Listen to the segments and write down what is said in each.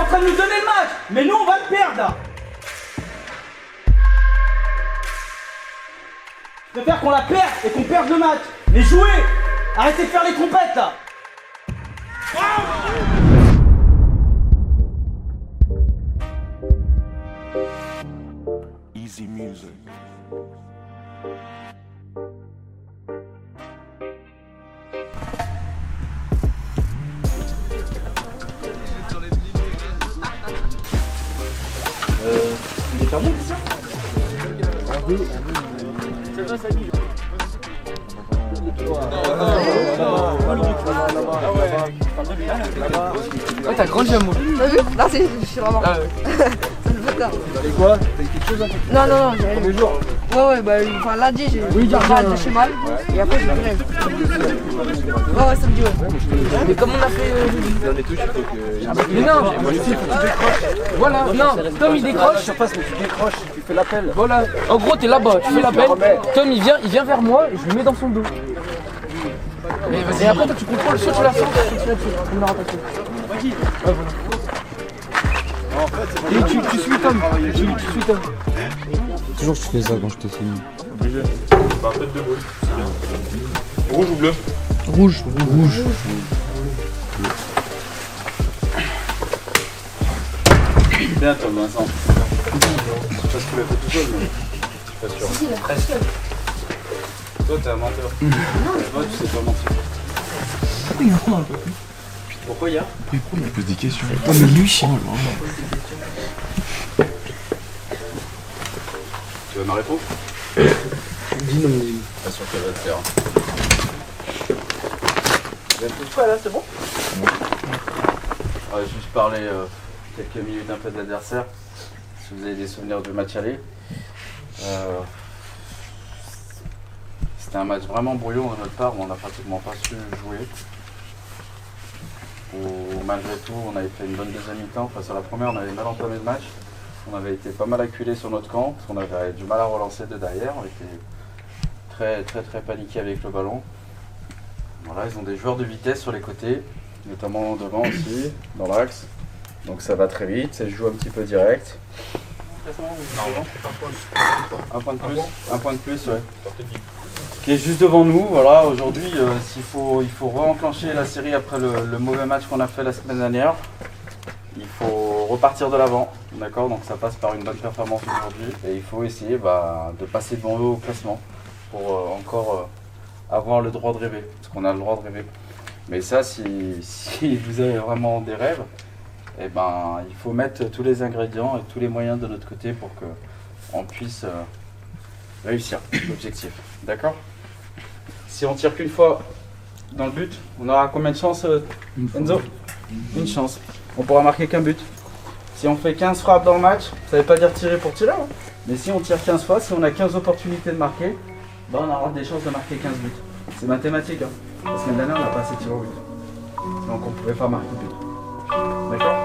train de nous donner le match, mais nous on va le perdre là. Je préfère qu'on la perde et qu'on perde le match. Mais jouez! Arrêtez de faire les trompettes là! Easy music. Il est fermé, c'est ça? Ouais, t'as grandi à moi. T'as vu? Là, je suis vraiment. Ah ouais. Ça me fait peur. T'avais quoi? T'as eu quelque chose hein? Non, j'ai. Premier jour. Ouais, bah, enfin, lundi, j'ai mal, et après, j'ai grève. Ouais, samedi, ouais. Mais comment on a fait On est tous, il faut que. Mais non, moi je sais, faut que tu décroches. Voilà, non, Tom il décroche. Surface, mais tu décroches, tu fais l'appel. Voilà, en gros t'es là-bas, tu fais l'appel. Tom il vient vers moi et je le mets dans son dos. Et après toi tu contrôles, soit tu la sens, soit tu la tires. Comme la rotation. Ouais, voilà. Et tu suis Tom. Tu suis Tom. Toujours je fais ça quand je te signe. Obligé. Bah, faites de bruit. Rouge ou bleu? Rouge. Bien, Tom, Vincent. Je sais pas ce qu'il a fait tout seul, mais je suis pas sûr. Si, il a presque. Toi, t'es un menteur. Toi, tu sais pas mentir. Pourquoi il y a? Il pose des questions. Oh, mais lui, Tu veux ma réponse? dis non. Pas sûr qu'elle va te faire. Vous êtes tous prêts là, c'est bon? On va juste parler quelques minutes un peu de l'adversaire. Si vous avez des souvenirs du match aller. C'était un match vraiment brouillon de notre part où on n'a pratiquement pas su jouer. Où malgré tout, on avait fait une bonne deuxième mi-temps. Face à la première, on avait mal entamé le match. On avait été pas mal acculé sur notre camp. On avait du mal à relancer de derrière. On était très paniqué avec le ballon. Voilà, ils ont des joueurs de vitesse sur les côtés, notamment devant aussi, dans l'axe. Donc ça va très vite, ça se joue un petit peu direct. Un point de plus, ouais. Qui est juste devant nous, voilà, aujourd'hui il faut re-enclencher la série après le mauvais match qu'on a fait la semaine dernière. Il faut repartir de l'avant, d'accord? Donc ça passe par une bonne performance aujourd'hui et il faut essayer de passer devant eux au classement pour encore avoir le droit de rêver, parce qu'on a le droit de rêver. Mais ça, si vous avez vraiment des rêves, eh ben, il faut mettre tous les ingrédients et tous les moyens de notre côté pour qu'on puisse réussir l'objectif. D'accord? Si on tire qu'une fois dans le but, on aura combien de chances, Enzo? Une chance. On pourra marquer qu'un but. Si on fait 15 frappes dans le match, ça ne veut pas dire tirer pour tirer, hein, mais si on tire 15 fois, si on a 15 opportunités de marquer, on aura des chances de marquer 15 buts. C'est mathématique. Hein. La semaine dernière, on n'a pas assez tiré au but. Donc on ne pouvait pas marquer de but. D'accord?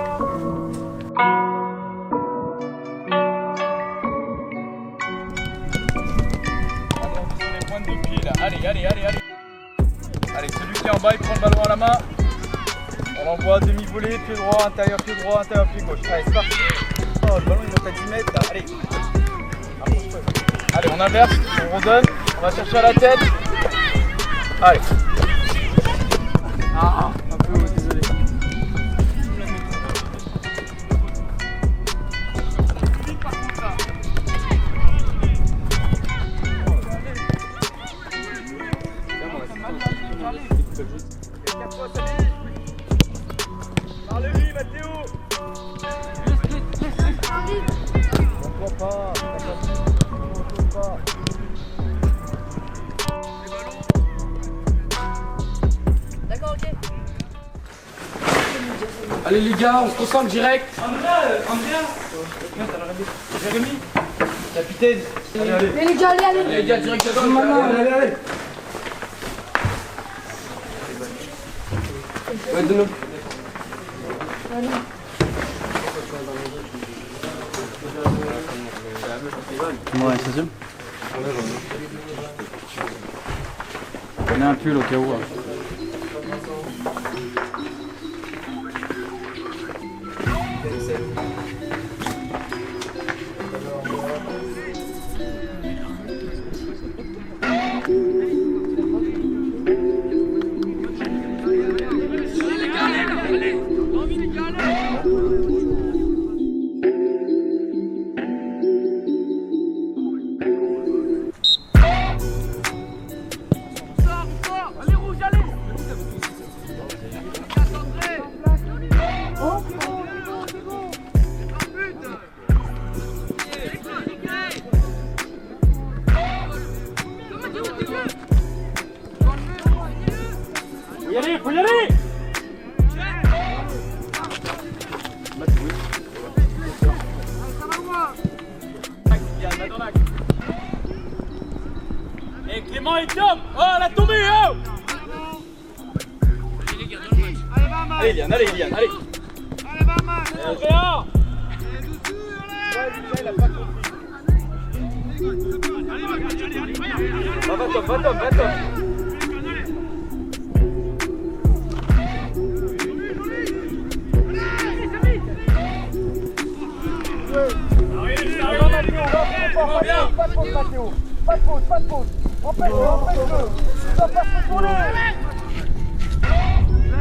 Les pointes de pied là. Allez. Allez, celui qui est en bas, il prend le ballon à la main. On l'envoie à demi-volée, pied droit, intérieur, pied gauche. Allez, c'est parti. Oh, le ballon il monte à 10 mètres là. Allez. Allez, on inverse, on redonne, on va chercher à la tête. Allez. Ah, un peu, désolé. Parle-lui, Mathéo. D'accord, ok. Allez les gars, on se concentre direct. Andrea. Jérémy. Capitaine. Allez. Mais les gars, allez. Allez les gars, direct dedans. Allez. Ouais, de nous. Ouais, c'est sûr. Prenez un pull au cas où. Hein. y aller, faut y aller. Et Clément et Tom. Oh, la tombée, oh. Allez, Eliane, allez, Eliane, allez. Allez, va Tom, va Tom, va Tom. Pas de faute, Mathéo. Pas de faute, pas de faute. Empêche-le, empêche-le. Tu dois pas se tourner.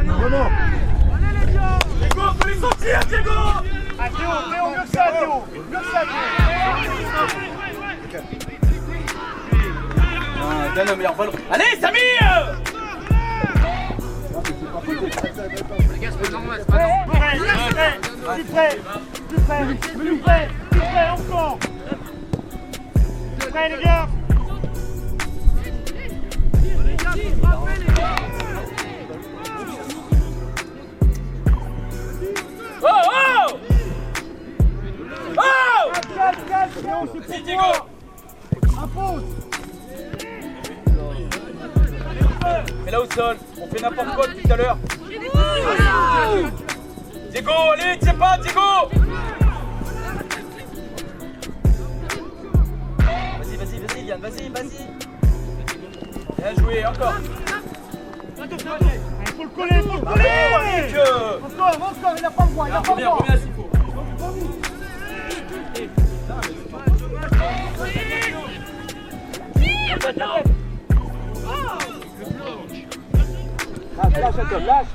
Vraiment. Diego, faut les sortir, Diego. Ah, Théo, mieux que ça, Théo. Mieux que ça, Théo. Donne un meilleur ballon. Allez, Samir. Les gars, c'est pas normal, c'est pas normal. Plus près, encore. Plus près, les gars. Oh, oh. Oh. C'est Diego. Impose. Mets-la au sol, on fait n'importe quoi depuis tout à l'heure. Diego, allez, tiens pas, Diego. Vas-y, Yann, vas-y. Bien joué, encore. Il faut le coller, Encore, il a pas le droit, Reviens s'il faut. Lâche.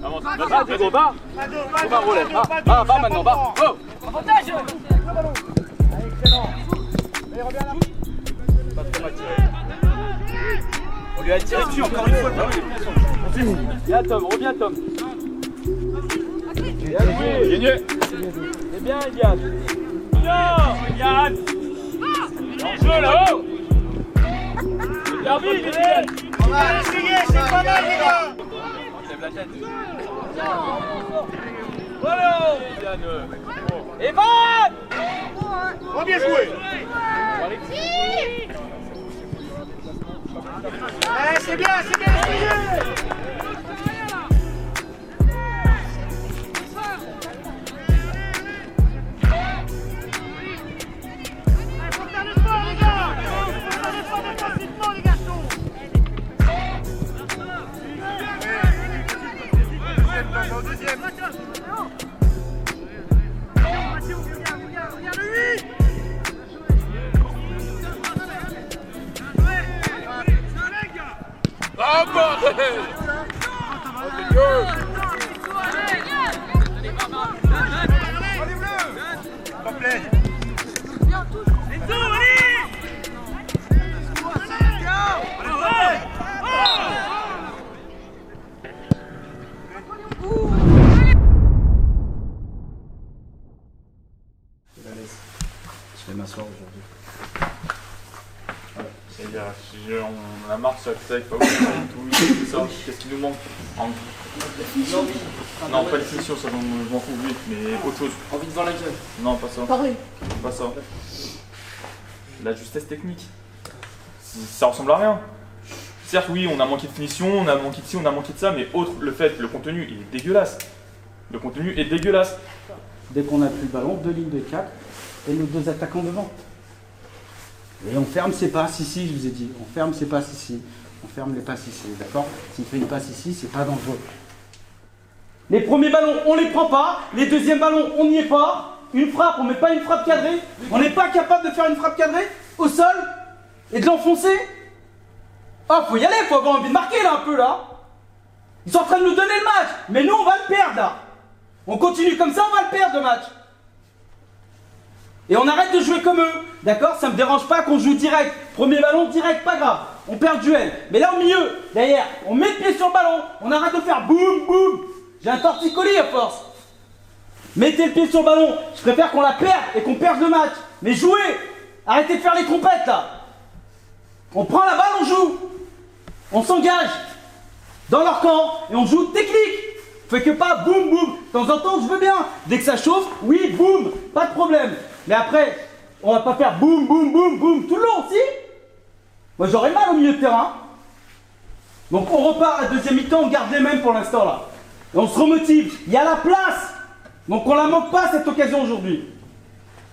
Avance, va, Diego, va. On va rouler. Va maintenant, va. Oh. Avantage. Allez, excellent. Allez, reviens là. Pas trop mal tiré. On lui a tiré dessus encore une fois. Viens, Tom, reviens, Tom. Bien joué. Gagné. C'est bien, Yann. Bien, Yann. Jeu là-haut. Derby, Yann. On va essayer, c'est pas mal, les gars. Lève la tête. Voilà. Evan. Oh, bien joué. C'est bien, essayez. Je vais m'asseoir aujourd'hui. C'est-à-dire, si on a marre de ça, pas tout ça, qu'est-ce qui nous manque Non, pas les finitions, ça je m'en fous, oui, mais autre chose. Envie de voir la gueule. Non, pas ça. Parlez. Pas ça. La justesse technique. Ça ressemble à rien. Certes, oui, on a manqué de finition, on a manqué de ci, on a manqué de ça, mais autre, le contenu, il est dégueulasse. Le contenu est dégueulasse. Dès qu'on a plus le ballon, 2 lignes de 4 et nos 2 attaquants devant. Et on ferme ses passes ici, je vous ai dit. On ferme ses passes ici. On ferme les passes ici, d'accord? S'il fait une passe ici, c'est pas dangereux. Les premiers ballons, on les prend pas. Les deuxièmes ballons, on n'y est pas. Une frappe, on met pas une frappe cadrée. On n'est pas capable de faire une frappe cadrée au sol et de l'enfoncer. Oh, faut y aller, faut avoir envie de marquer là un peu là. Ils sont en train de nous donner le match, mais nous on va le perdre là. On continue comme ça, on va le perdre le match. Et on arrête de jouer comme eux, d'accord? Ça me dérange pas qu'on joue direct. Premier ballon direct, pas grave. On perd le duel. Mais là au milieu, derrière, on met le pied sur le ballon. On arrête de faire boum boum. J'ai un torticolis à force. Mettez le pied sur le ballon. Je préfère qu'on la perde et qu'on perde le match. Mais jouez. Arrêtez de faire les trompettes là. On prend la balle, on joue. On s'engage. dans leur camp et on joue technique. Fait que pas boum boum. De temps en temps, je veux bien. Dès que ça chauffe, oui, boum, pas de problème. Mais après, on va pas faire boum boum boum boum tout le long, si? Moi, j'aurais mal au milieu de terrain. Donc on repart à deuxième mi-temps, on garde les mêmes pour l'instant là. Et on se remotive. Il y a la place. Donc on la manque pas cette occasion aujourd'hui.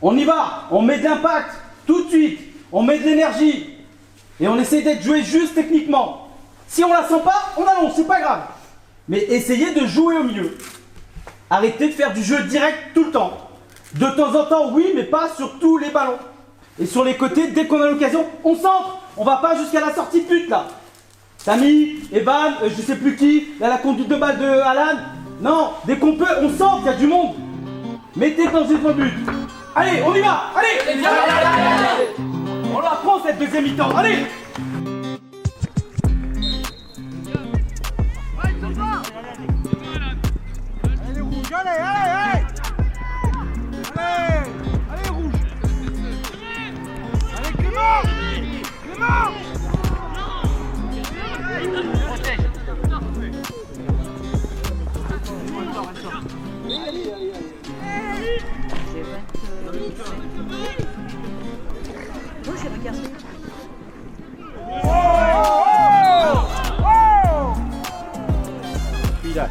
On y va, on met de l'impact tout de suite. On met de l'énergie. Et on essaie d'être joué juste techniquement. Si on la sent pas, on allonge, c'est pas grave. Mais essayez de jouer au milieu. Arrêtez de faire du jeu direct tout le temps. De temps en temps, oui, mais pas sur tous les ballons. Et sur les côtés, dès qu'on a l'occasion, on centre. On va pas jusqu'à la sortie de but là. Samy, Evan, je sais plus qui, là la conduite de balle de Alan. Non, dès qu'on peut, on centre, il y a du monde. Mettez dans une but. Allez, on y va. Allez. On la prend cette deuxième mi-temps. Allez. Allez, rouge, allez. Allez, rouge. Allez, Clément. Puis là.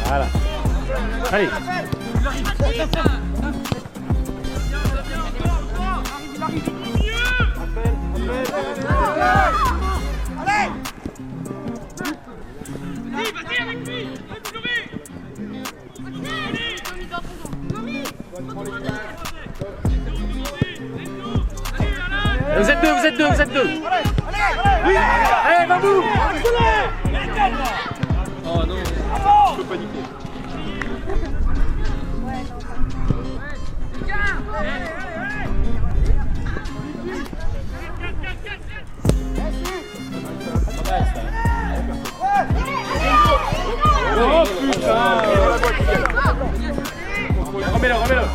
Voilà. Allez. Vous êtes deux. Allez, Babou. Oh non, je peux paniquer. Oh putain. Remets-le.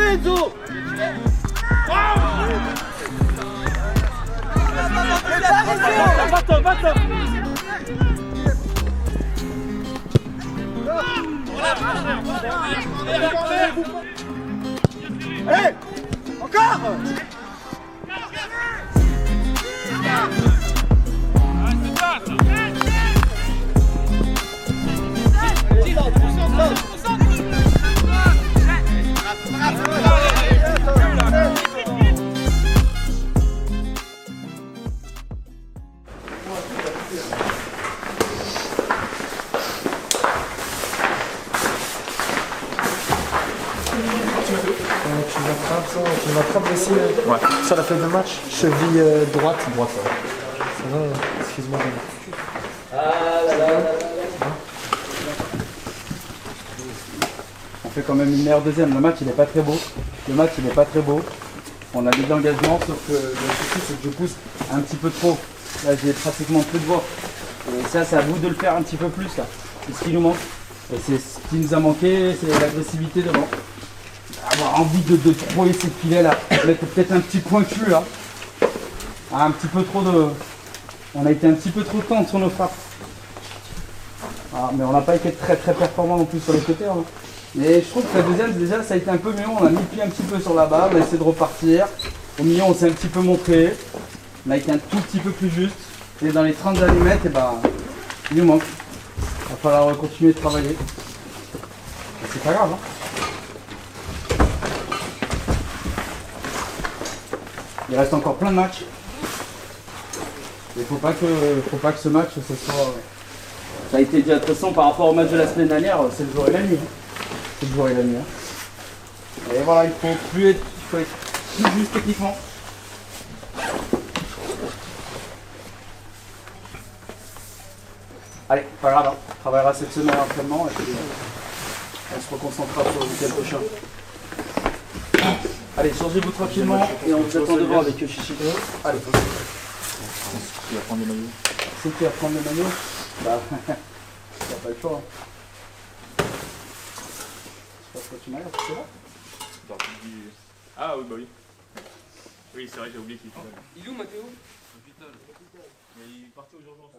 Enzo. Va-t'en. Allez, encore. Tu m'attrapes ici sur la feuille de match, cheville droite. Ça va, excuse-moi. On fait quand même une meilleure deuxième. Le match il est pas très beau. On a des engagements, sauf que le souci c'est que je pousse un petit peu trop. Là j'ai pratiquement plus de voix. Et ça c'est à vous de le faire un petit peu plus là. C'est ce qui nous manque. Et c'est ce qui nous a manqué, c'est l'agressivité devant. avoir envie de trouver ces filets là. Mettre peut-être un petit pointu là. Ah, un petit peu trop de. On a été un petit peu trop tendre sur nos frappes. Ah, mais on n'a pas été très performant non plus sur les côtés. Hein. Mais je trouve que la deuxième, déjà, ça a été un peu mieux. On a mis le pied un petit peu sur la barre, on a essayé de repartir. Au milieu, on s'est un petit peu montré. On a été un tout petit peu plus juste. Et dans les 30 derniers mètres, et ben, il nous manque. Il va falloir continuer de travailler. Mais c'est pas grave. Hein. Il reste encore plein de matchs. Il ne faut pas que ce match, ça a été dit de toute façon par rapport au match de la semaine dernière, c'est le jour et la nuit. C'est le jour et la nuit. Hein. Et voilà, il faut être plus juste techniquement. Allez, pas grave, hein. On travaillera cette semaine à l'entraînement et puis on se reconcentrera sur le week-end prochain. Allez, changez-vous tranquillement et on vous attend devant avec Chichi. Allez. Tu vas prendre le maillot. C'est qui va prendre le maillot? Bah, il n'y a pas le choix. Hein. Je sais pas pourquoi tu m'as l'air, c'est là? Ah oui, bah oui. Oui, c'est vrai, j'ai oublié qu'il était là. Il est où, Mathéo? Mais il est parti aux urgences.